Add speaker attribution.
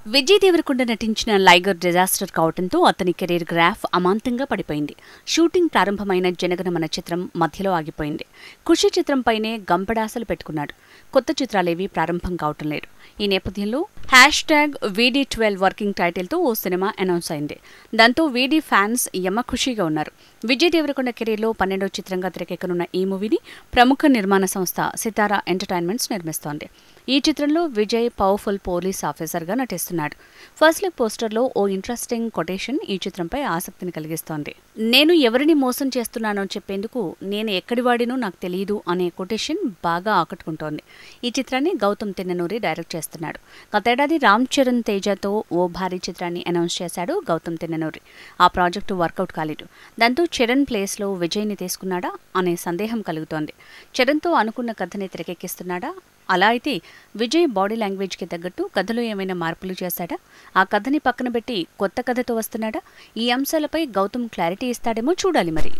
Speaker 1: విజయ్ దేవరకొండ నటించిన లైగర్ డిజాస్టర్ కావడంతో అతని కెరీర్ గ్రాఫ్ అమాంతంగా పడిపోయింది. షూటింగ్ ప్రారంభమైన జనగణమన చిత్రం మధ్యలో ఆగిపోయింది. ఖుషి చిత్రంపైనే గంపడాసలు పెట్టుకున్నాడు. కొత్త చిత్రాలేవీ ప్రారంభం కావటం లేదు. ఈ నేపథ్యంలో #VD12 వర్కింగ్ టైటిల్తో ఓ సినిమా అనౌన్స్ అయింది. దాంతో వీడీ ఫ్యాన్స్ యమ ఖుషీగా ఉన్నారు. విజయ్ దేవరకొండ కెరీర్లో 12వ చిత్రంగా తెరకెక్కనున్న ఈ మూవీని ప్రముఖ నిర్మాణ సంస్థ సితారా ఎంటర్టైన్మెంట్స్ నిర్మిస్తోంది. ఈ చిత్రంలో విజయ్ పవర్ఫుల్ పోలీస్ ఆఫీసర్గా నటిస్తున్నాడు. ఫస్ట్ లుక్ పోస్టర్లో ఓ ఇంట్రెస్టింగ్ కొటేషన్ ఈ చిత్రంపై ఆసక్తిని కలిగిస్తోంది. నేను ఎవరిని మోసం చేస్తున్నానో చెప్పేందుకు నేను ఎక్కడివాడినో నాకు తెలియదు అనే కొటేషన్ బాగా ఆకట్టుకుంటోంది. ఈ చిత్రాన్ని గౌతమ్ తిన్ననూరి డైరెక్ట్ చేస్తున్నాడు. గతేడాది రామ్ చరణ్ తేజతో ఓ భారీ చిత్రాన్ని అనౌన్స్ చేశాడు గౌతమ్ తిన్ననూరి. ఆ ప్రాజెక్టు వర్కౌట్ కాలేదు. దాంతో చరణ్ ప్లేస్లో విజయ్ని తీసుకున్నాడా అనే సందేహం కలుగుతోంది. చరణ్తో అనుకున్న కథని తెరకెక్కిస్తున్నాడా? అలా అయితే విజయ్ బాడీ లాంగ్వేజ్కి తగ్గట్టు కథలో ఏమైనా మార్పులు చేశాడా? ఆ కథని పక్కన పెట్టి కొత్త కథతో వస్తున్నాడా? ఈ అంశాలపై గౌతమ్ క్లారిటీ ఇస్తాడేమో చూడాలి మరి.